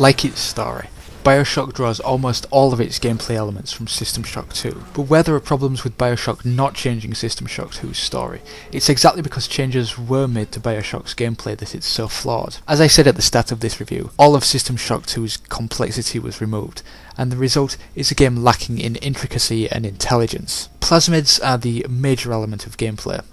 Like its story, BioShock draws almost all of its gameplay elements from System Shock 2, but where there are problems with BioShock not changing System Shock 2's story, it's exactly because changes were made to BioShock's gameplay that it's so flawed. As I said at the start of this review, all of System Shock 2's complexity was removed, and the result is a game lacking in intricacy and intelligence. Plasmids are the major element of gameplay.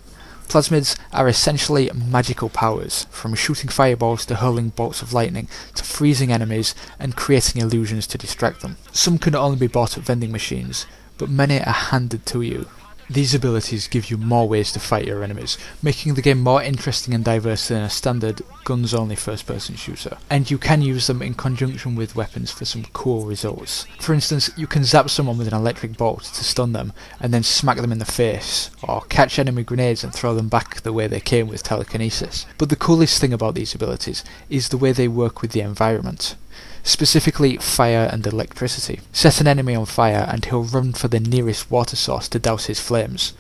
Plasmids are essentially magical powers, from shooting fireballs to hurling bolts of lightning, to freezing enemies and creating illusions to distract them. Some can only be bought at vending machines, but many are handed to you. These abilities give you more ways to fight your enemies, making the game more interesting and diverse than a standard guns-only first-person shooter. And you can use them in conjunction with weapons for some cool results. For instance, you can zap someone with an electric bolt to stun them, and then smack them in the face, or catch enemy grenades and throw them back the way they came with telekinesis. But the coolest thing about these abilities is the way they work with the environment. Specifically fire and electricity. Set an enemy on fire and he'll run for the nearest water source to douse his flames.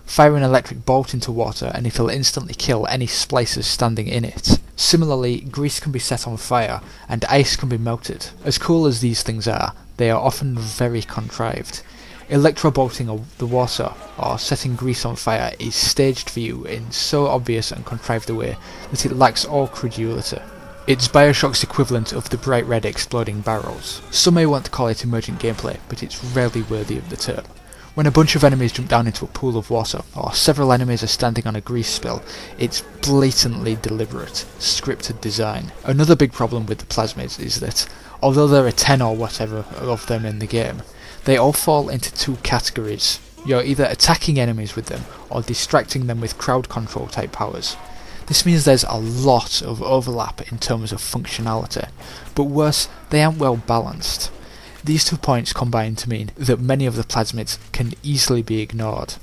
Fire an electric bolt into water and it'll instantly kill any splicers standing in it. Similarly, grease can be set on fire and ice can be melted. As cool as these things are, they are often very contrived. Electrobolting the water or setting grease on fire is staged for you in so obvious and contrived a way that it lacks all credulity. It's BioShock's equivalent of the bright red exploding barrels. Some may want to call it emergent gameplay, but it's rarely worthy of the term. When a bunch of enemies jump down into a pool of water, or several enemies are standing on a grease spill, it's blatantly deliberate, scripted design. Another big problem with the plasmids is that, although there are 10 or whatever of them in the game, they all fall into two categories. You're either attacking enemies with them, or distracting them with crowd control type powers. This means there's a lot of overlap in terms of functionality, but worse, they aren't well balanced. These 2 points combine to mean that many of the plasmids can easily be ignored.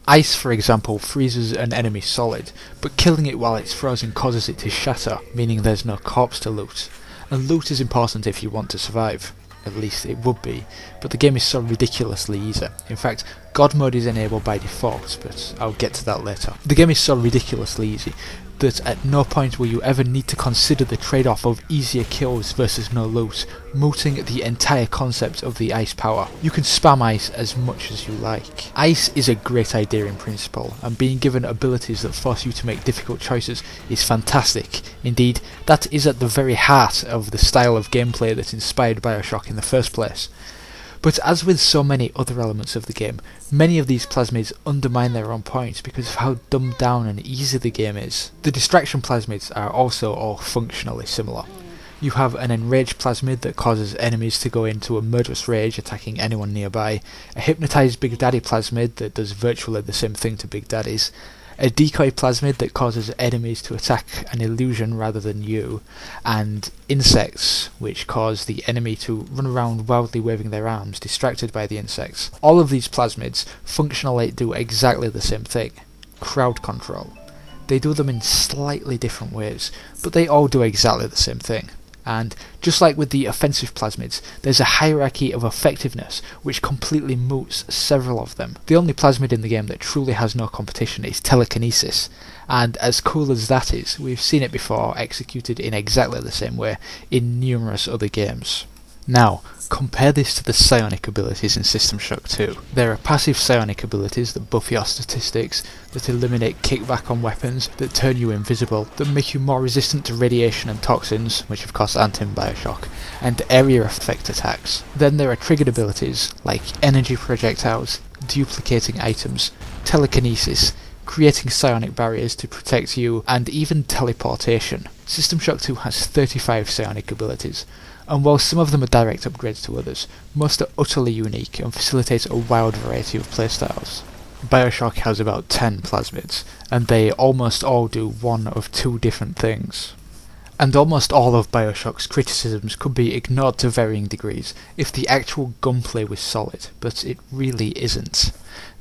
Ice, for example, freezes an enemy solid, but killing it while it's frozen causes it to shatter, meaning there's no corpse to loot. And loot is important if you want to survive. At least it would be, but the game is so ridiculously easy. In fact, God mode is enabled by default, but I'll get to that later. The game is so ridiculously easy that at no point will you ever need to consider the trade-off of easier kills versus no loot, mooting the entire concept of the ice power. You can spam ice as much as you like. Ice is a great idea in principle, and being given abilities that force you to make difficult choices is fantastic. Indeed, that is at the very heart of the style of gameplay that inspired BioShock in the first place. But as with so many other elements of the game, many of these plasmids undermine their own point because of how dumbed down and easy the game is. The distraction plasmids are also all functionally similar. You have an enraged plasmid that causes enemies to go into a murderous rage, attacking anyone nearby, a hypnotized Big Daddy plasmid that does virtually the same thing to Big Daddies, a decoy plasmid that causes enemies to attack an illusion rather than you, and insects, which cause the enemy to run around wildly waving their arms, distracted by the insects. All of these plasmids functionally do exactly the same thing: crowd control. They do them in slightly different ways, but they all do exactly the same thing. And just like with the offensive plasmids, there's a hierarchy of effectiveness which completely moots several of them. The only plasmid in the game that truly has no competition is telekinesis, and as cool as that is, we've seen it before executed in exactly the same way in numerous other games. Now, compare this to the psionic abilities in System Shock 2. There are passive psionic abilities that buff your statistics, that eliminate kickback on weapons, that turn you invisible, that make you more resistant to radiation and toxins, which of course aren't in BioShock, and area effect attacks. Then there are triggered abilities, like energy projectiles, duplicating items, telekinesis, creating psionic barriers to protect you, and even teleportation. System Shock 2 has 35 psionic abilities, and while some of them are direct upgrades to others, most are utterly unique and facilitate a wide variety of playstyles. BioShock has about 10 plasmids, and they almost all do one of two different things. And almost all of BioShock's criticisms could be ignored to varying degrees if the actual gunplay was solid, but it really isn't.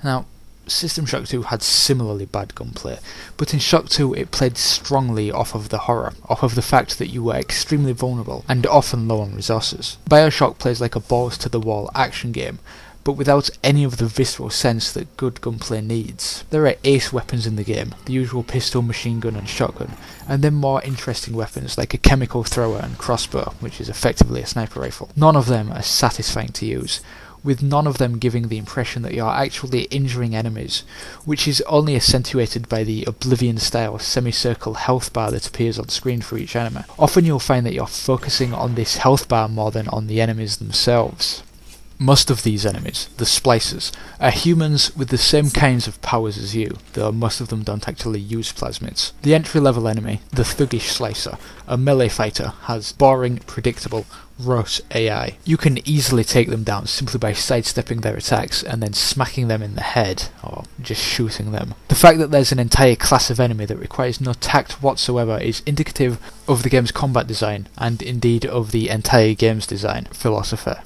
Now, System Shock 2 had similarly bad gunplay, but in Shock 2 it played strongly off of the horror, off of the fact that you were extremely vulnerable and often low on resources. BioShock plays like a balls to the wall action game, but without any of the visceral sense that good gunplay needs. There are ace weapons in the game, the usual pistol, machine gun and shotgun, and then more interesting weapons like a chemical thrower and crossbow, which is effectively a sniper rifle. None of them are satisfying to use, with none of them giving the impression that you're actually injuring enemies, which is only accentuated by the Oblivion-style semicircle health bar that appears on screen for each enemy. Often you'll find that you're focusing on this health bar more than on the enemies themselves. Most of these enemies, the splicers, are humans with the same kinds of powers as you, though most of them don't actually use plasmids. The entry-level enemy, the thuggish slicer, a melee fighter, has boring, predictable, rote AI. You can easily take them down simply by sidestepping their attacks and then smacking them in the head, or just shooting them. The fact that there's an entire class of enemy that requires no tact whatsoever is indicative of the game's combat design, and indeed of the entire game's design philosophy.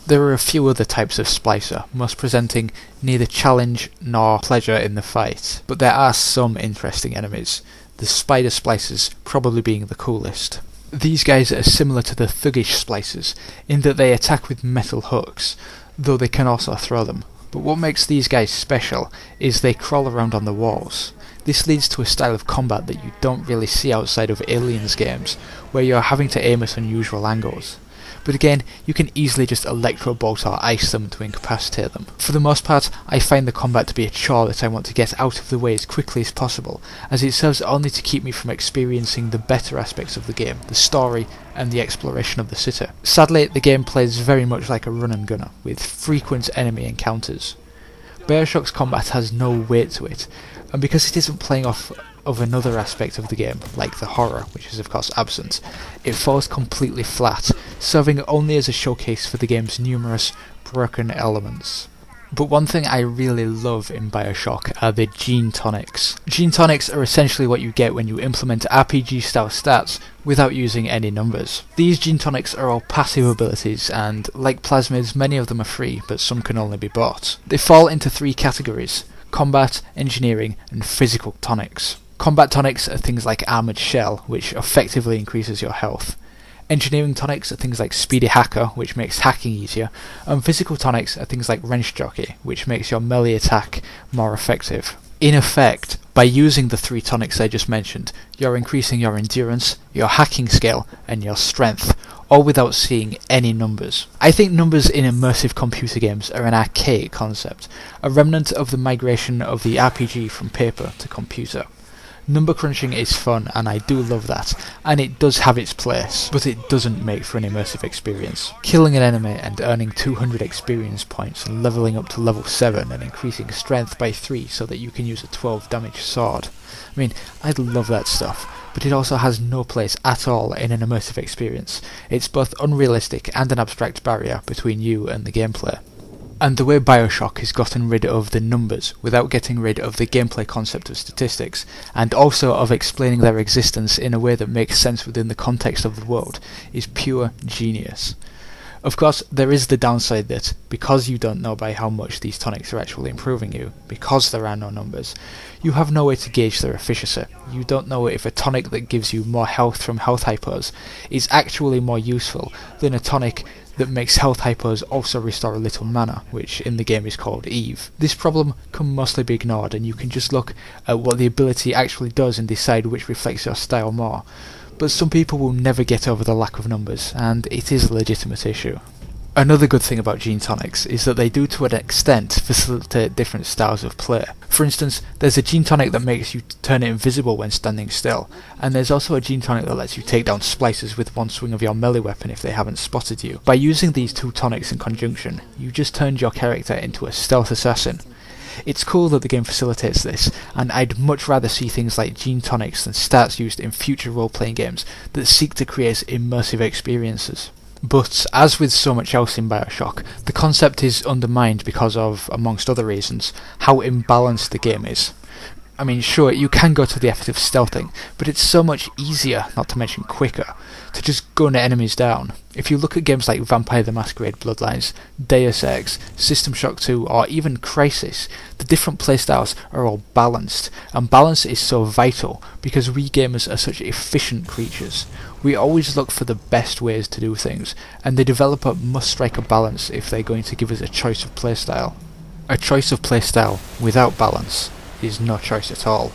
There are a few other types of splicer, most presenting neither challenge nor pleasure in the fight, but there are some interesting enemies, the spider splicers probably being the coolest. These guys are similar to the thuggish splicers in that they attack with metal hooks, though they can also throw them. But what makes these guys special is they crawl around on the walls. This leads to a style of combat that you don't really see outside of Aliens games, where you're having to aim at unusual angles. But again, you can easily just electro-bolt or ice them to incapacitate them. For the most part, I find the combat to be a chore that I want to get out of the way as quickly as possible, as it serves only to keep me from experiencing the better aspects of the game, the story, and the exploration of the city. Sadly, the game plays very much like a run and gunner, with frequent enemy encounters. BioShock's combat has no weight to it, and because it isn't playing off of another aspect of the game, like the horror, which is of course absent, it falls completely flat, serving only as a showcase for the game's numerous broken elements. But one thing I really love in BioShock are the gene tonics. Gene tonics are essentially what you get when you implement RPG-style stats without using any numbers. These gene tonics are all passive abilities, and like plasmids, many of them are free, but some can only be bought. They fall into three categories: combat, engineering, and physical tonics. Combat tonics are things like Armoured Shell, which effectively increases your health. Engineering tonics are things like Speedy Hacker, which makes hacking easier, and physical tonics are things like Wrench Jockey, which makes your melee attack more effective. In effect, by using the three tonics I just mentioned, you're increasing your endurance, your hacking skill, and your strength, all without seeing any numbers. I think numbers in immersive computer games are an archaic concept, a remnant of the migration of the RPG from paper to computer. Number crunching is fun, and I do love that, and it does have its place, but it doesn't make for an immersive experience. Killing an enemy and earning 200 experience points and leveling up to level 7 and increasing strength by 3 so that you can use a 12 damage sword. I mean, I'd love that stuff, but it also has no place at all in an immersive experience. It's both unrealistic and an abstract barrier between you and the gameplay. And the way BioShock has gotten rid of the numbers without getting rid of the gameplay concept of statistics, and also of explaining their existence in a way that makes sense within the context of the world, is pure genius. Of course, there is the downside that, because you don't know by how much these tonics are actually improving you, because there are no numbers, you have no way to gauge their efficacy. You don't know if a tonic that gives you more health from health hypos is actually more useful than a tonic that makes health hypos also restore a little mana, which in the game is called Eve. This problem can mostly be ignored, and you can just look at what the ability actually does and decide which reflects your style more. But some people will never get over the lack of numbers, and it is a legitimate issue. Another good thing about gene tonics is that they do to an extent facilitate different styles of play. For instance, there's a gene tonic that makes you turn invisible when standing still, and there's also a gene tonic that lets you take down splicers with one swing of your melee weapon if they haven't spotted you. By using these two tonics in conjunction, you just turned your character into a stealth assassin. It's cool that the game facilitates this, and I'd much rather see things like gene tonics than stats used in future role-playing games that seek to create immersive experiences. But, as with so much else in BioShock, the concept is undermined because of, amongst other reasons, how imbalanced the game is. I mean, sure, you can go to the effort of stealthing, but it's so much easier, not to mention quicker, to just gun enemies down. If you look at games like Vampire the Masquerade Bloodlines, Deus Ex, System Shock 2, or even Crysis, the different playstyles are all balanced, and balance is so vital because we gamers are such efficient creatures. We always look for the best ways to do things, and the developer must strike a balance if they're going to give us a choice of playstyle. A choice of playstyle without balance is no choice at all.